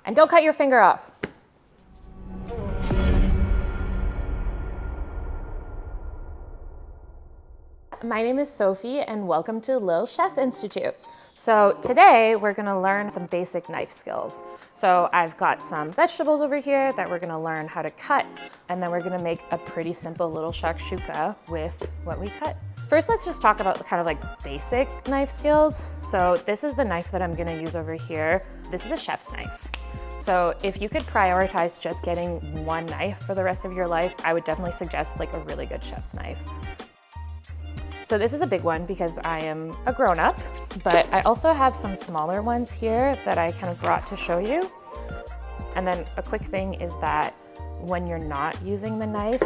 And don't cut your finger off. My name is Sophie and welcome to Lil Chef Institute. So today we're gonna learn some basic knife skills. So I've got some vegetables over here that we're gonna learn how to cut, and then we're gonna make a pretty simple little shakshuka with what we cut. First, let's just talk about kind of like basic knife skills. So this is the knife that I'm gonna use over here. This is a chef's knife. So if you could prioritize just getting one knife for the rest of your life, I would definitely suggest like a really good chef's knife. So this is a big one because I am a grown-up, but I also have some smaller ones here that I kind of brought to show you. And then a quick thing is that when you're not using the knife,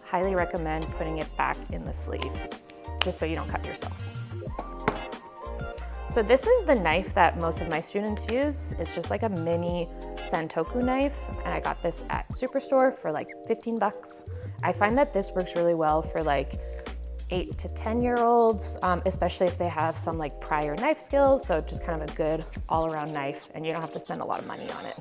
highly recommend putting it back in the sleeve, just so you don't cut yourself. So this is the knife that most of my students use. It's just like a mini santoku knife, and I got this at Superstore for like 15 bucks. I find that this works really well for like 8 to 10-year-olds, especially if they have some like prior knife skills. So just kind of a good all-around knife, and you don't have to spend a lot of money on it.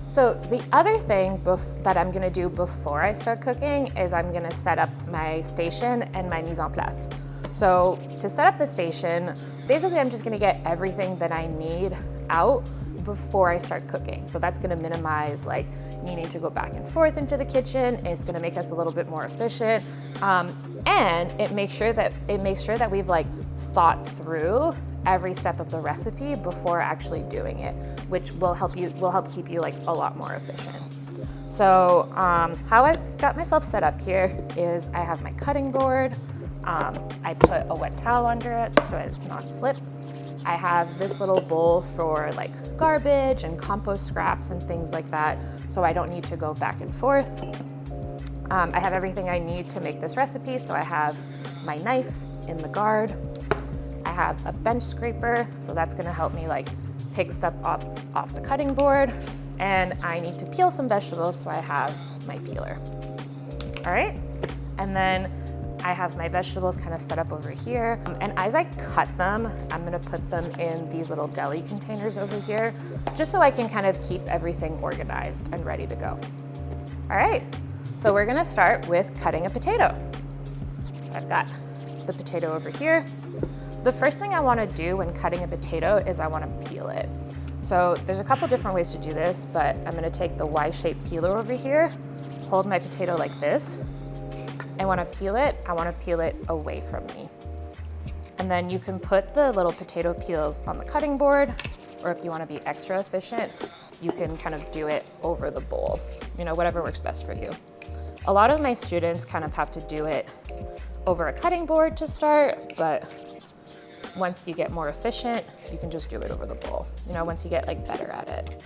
So the other thing that I'm gonna do before I start cooking is I'm gonna set up my station and my mise en place. So to set up the station, basically I'm just gonna get everything that I need out before I start cooking. So that's gonna minimize like needing to go back and forth into the kitchen. It's gonna make us a little bit more efficient. And it makes sure that we've like thought through every step of the recipe before actually doing it, which will help keep you like a lot more efficient. So how I got myself set up here is I have my cutting board. I put a wet towel under it so it's not slip. I have this little bowl for like garbage and compost scraps and things like that, so I don't need to go back and forth. I have everything I need to make this recipe, so I have my knife in the guard. I have a bench scraper, so that's gonna help me like pick stuff up off the cutting board. And I need to peel some vegetables, so I have my peeler. All right, and then I have my vegetables kind of set up over here. And as I cut them, I'm gonna put them in these little deli containers over here, just so I can kind of keep everything organized and ready to go. All right, so we're gonna start with cutting a potato. So I've got the potato over here. The first thing I wanna do when cutting a potato is I wanna peel it. So there's a couple different ways to do this, but I'm gonna take the Y-shaped peeler over here, hold my potato like this, and when I peel it, I wanna peel it away from me. And then you can put the little potato peels on the cutting board, or if you wanna be extra efficient, you can kind of do it over the bowl, whatever works best for you. A lot of my students kind of have to do it over a cutting board to start, but once you get more efficient, you can just do it over the bowl, once you get like better at it.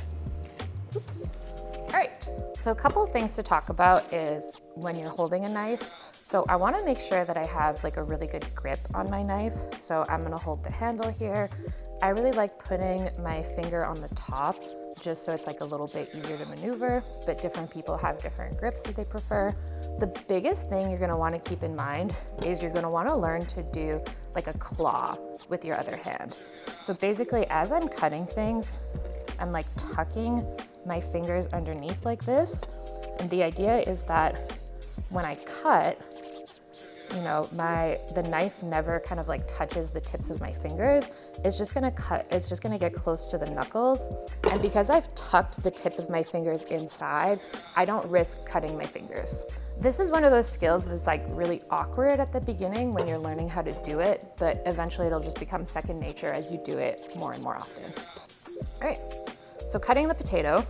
Oops. All right, so a couple of things to talk about is when you're holding a knife. So I wanna make sure that I have like a really good grip on my knife. So I'm gonna hold the handle here. I really like putting my finger on the top just so it's like a little bit easier to maneuver, but different people have different grips that they prefer. The biggest thing you're gonna wanna keep in mind is you're gonna wanna learn to do like a claw with your other hand. So basically, as I'm cutting things, I'm like tucking my fingers underneath like this. And the idea is that when I cut, the knife never kind of like touches the tips of my fingers. It's just gonna get close to the knuckles. And because I've tucked the tip of my fingers inside, I don't risk cutting my fingers. This is one of those skills that's like really awkward at the beginning when you're learning how to do it, but eventually it'll just become second nature as you do it more and more often. All right, so cutting the potato,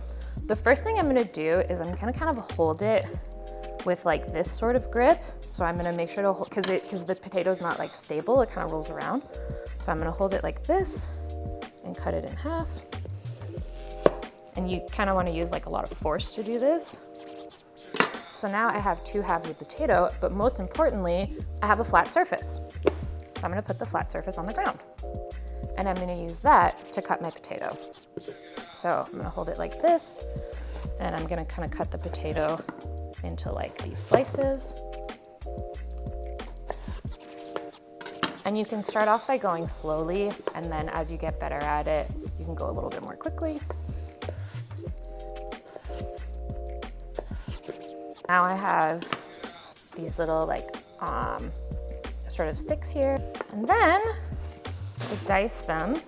the first thing I'm gonna do is I'm gonna kind of hold it with like this sort of grip. So I'm gonna make sure to hold, because the potato's not like stable, it kind of rolls around. So I'm gonna hold it like this and cut it in half. And you kind of wanna use like a lot of force to do this. So now I have two halves of potato, but most importantly, I have a flat surface. So I'm gonna put the flat surface on the ground. And I'm gonna use that to cut my potato. So I'm gonna hold it like this, and I'm gonna kind of cut the potato into like these slices. And you can start off by going slowly, and then as you get better at it, you can go a little bit more quickly. Now I have these little like sort of sticks here. And then to dice them,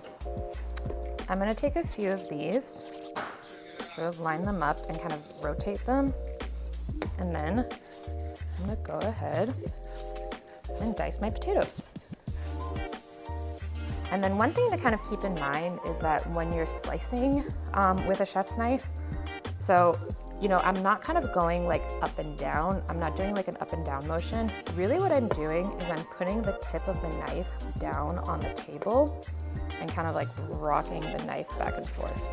I'm gonna take a few of these, sort of line them up and kind of rotate them. And then I'm gonna go ahead and dice my potatoes. And then one thing to kind of keep in mind is that when you're slicing with a chef's knife, so, you know, I'm not kind of going like up and down. I'm not doing like an up and down motion. Really what I'm doing is I'm putting the tip of the knife down on the table and kind of like rocking the knife back and forth.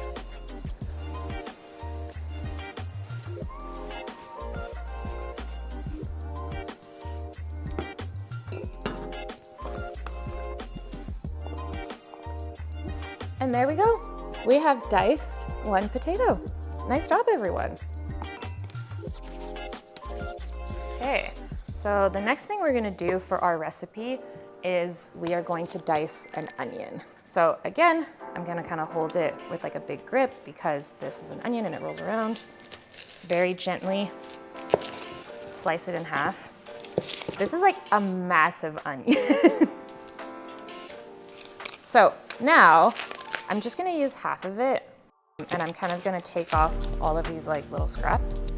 And there we go. We have diced one potato. Nice job, everyone. Okay, so the next thing we're gonna do for our recipe is we are going to dice an onion. So again, I'm gonna kind of hold it with like a big grip because this is an onion and it rolls around. Very gently slice it in half. This is like a massive onion. So now I'm just gonna use half of it and I'm kind of gonna take off all of these like little scraps.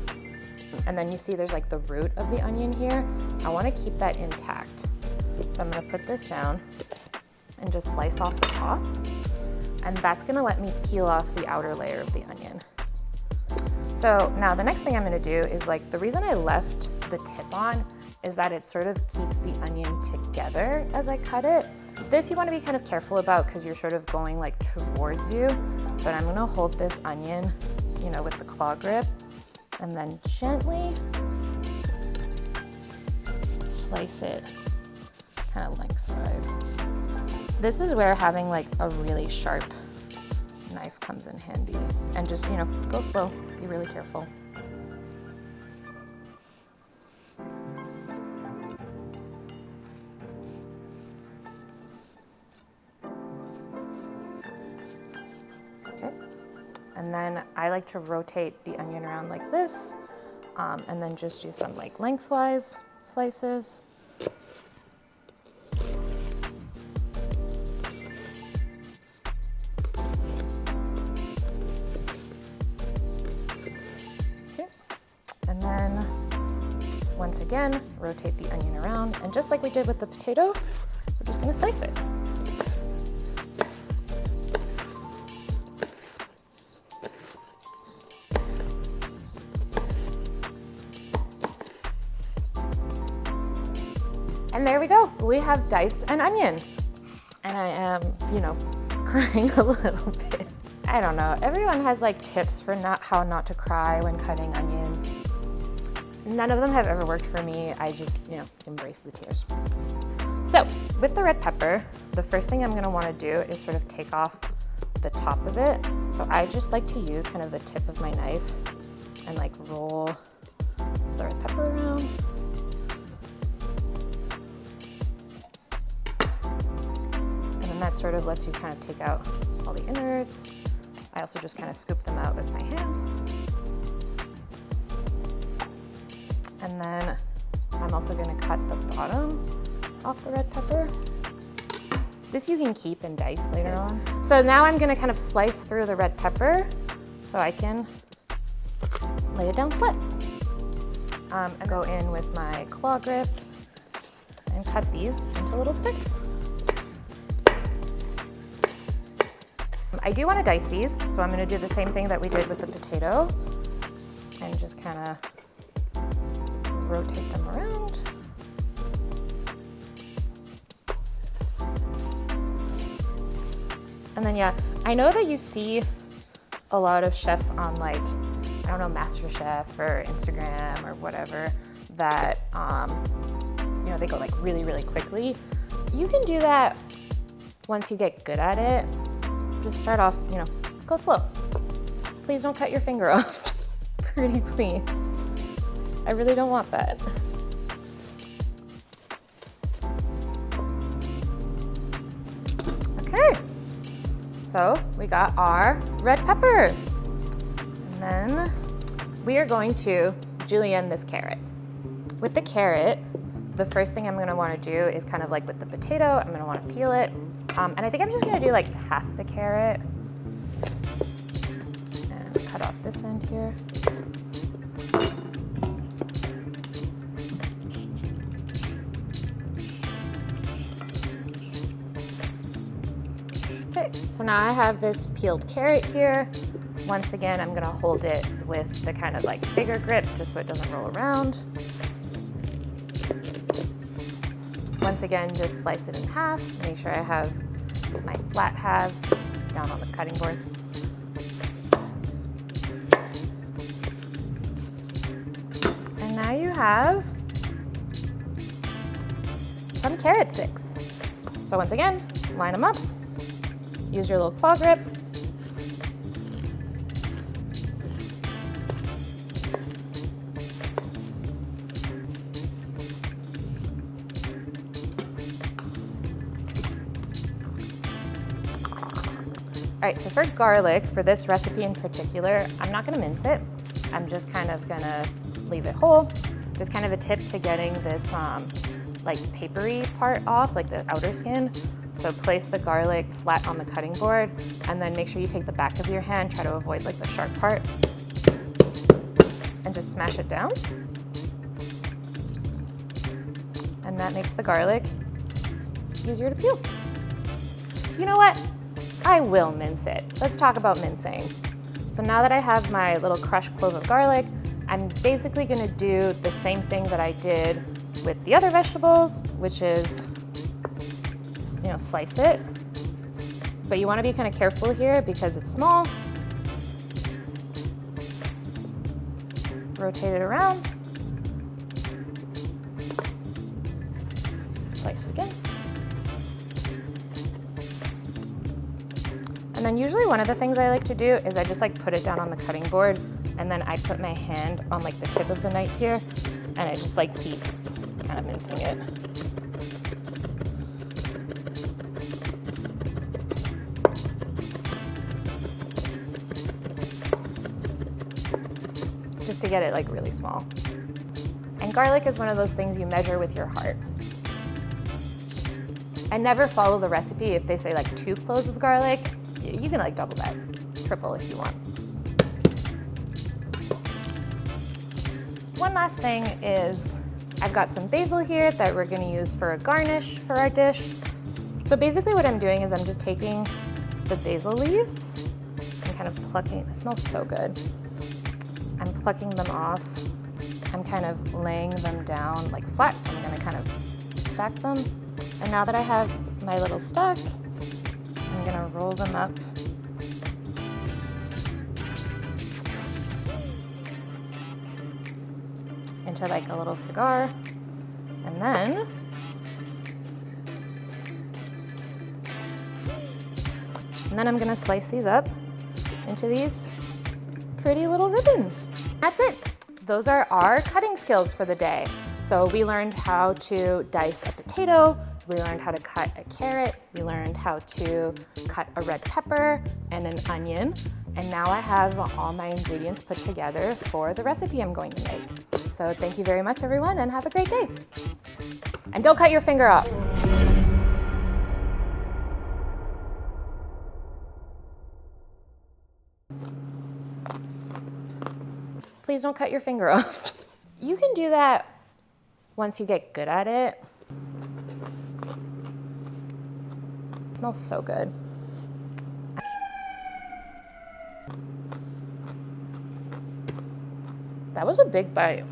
And then you see there's like the root of the onion here. I wanna keep that intact. So I'm gonna put this down and just slice off the top. And that's gonna let me peel off the outer layer of the onion. So now the next thing I'm gonna do is like, the reason I left the tip on is that it sort of keeps the onion together as I cut it. This you wanna be kind of careful about because you're sort of going like towards you, but I'm gonna hold this onion, you know, with the claw grip and then gently slice it kind of lengthwise. This is where having like a really sharp knife comes in handy. And just, you know, go slow, be really careful. Okay, and then I like to rotate the onion around like this, and then just do some like lengthwise slices. And then, once again, rotate the onion around. And just like we did with the potato, we're just gonna slice it. And there we go. We have diced an onion. And I am, you know, crying a little bit. I don't know, everyone has like tips for how not to cry when cutting onions. None of them have ever worked for me. I just, you know, embrace the tears. So with the red pepper, the first thing I'm gonna wanna do is sort of take off the top of it. So I just like to use kind of the tip of my knife and like roll the red pepper around. And then that sort of lets you kind of take out all the innards. I also just kind of scoop them out with my hands. And then I'm also gonna cut the bottom off the red pepper. This you can keep and dice later on. So now I'm gonna kind of slice through the red pepper so I can lay it down flat. I go in with my claw grip and cut these into little sticks. I do wanna dice these, so I'm gonna do the same thing that we did with the potato and just kinda rotate them around. And then yeah, I know that you see a lot of chefs on like, I don't know, MasterChef or Instagram or whatever that, you know, they go like really, really quickly. You can do that once you get good at it. Just start off, you know, go slow. Please don't cut your finger off. Pretty please. I really don't want that. Okay, so we got our red peppers. And then we are going to julienne this carrot. With the carrot, the first thing I'm gonna wanna do is kind of like with the potato, I'm gonna wanna peel it. And I think I'm just gonna do like half the carrot. And cut off this end here. Okay, so now I have this peeled carrot here. Once again, I'm gonna hold it with the kind of like bigger grip just so it doesn't roll around. Once again, just slice it in half. Make sure I have my flat halves down on the cutting board. And now you have some carrot sticks. So once again, line them up. Use your little claw grip. All right, so for garlic, for this recipe in particular, I'm not gonna mince it. I'm just kind of gonna leave it whole. There's kind of a tip to getting this like papery part off, like the outer skin. So place the garlic flat on the cutting board and then make sure you take the back of your hand, try to avoid like the sharp part, and just smash it down. And that makes the garlic easier to peel. You know what? I will mince it. Let's talk about mincing. So now that I have my little crushed clove of garlic, I'm basically gonna do the same thing that I did with the other vegetables, which is, you know, slice it. But you wanna be kind of careful here because it's small. Rotate it around. Slice it again. And then usually one of the things I like to do is I just like put it down on the cutting board and then I put my hand on like the tip of the knife here and I just like keep kind of mincing it. Just to get it like really small. And garlic is one of those things you measure with your heart. And never follow the recipe if they say like 2 cloves of garlic. You can like double that, triple if you want. One last thing is I've got some basil here that we're gonna use for a garnish for our dish. So basically what I'm doing is I'm just taking the basil leaves and kind of plucking, it smells so good. I'm plucking them off. I'm kind of laying them down like flat, so I'm gonna kind of stack them. And now that I have my little stack, I'm gonna roll them up into like a little cigar. And then I'm gonna slice these up into these pretty little ribbons. That's it. Those are our cutting skills for the day. So we learned how to dice a potato, we learned how to cut a carrot, we learned how to cut a red pepper and an onion, and now I have all my ingredients put together for the recipe I'm going to make. So thank you very much, everyone, and have a great day. And don't cut your finger off. Please don't cut your finger off. You can do that once you get good at it. It smells so good. That was a big bite.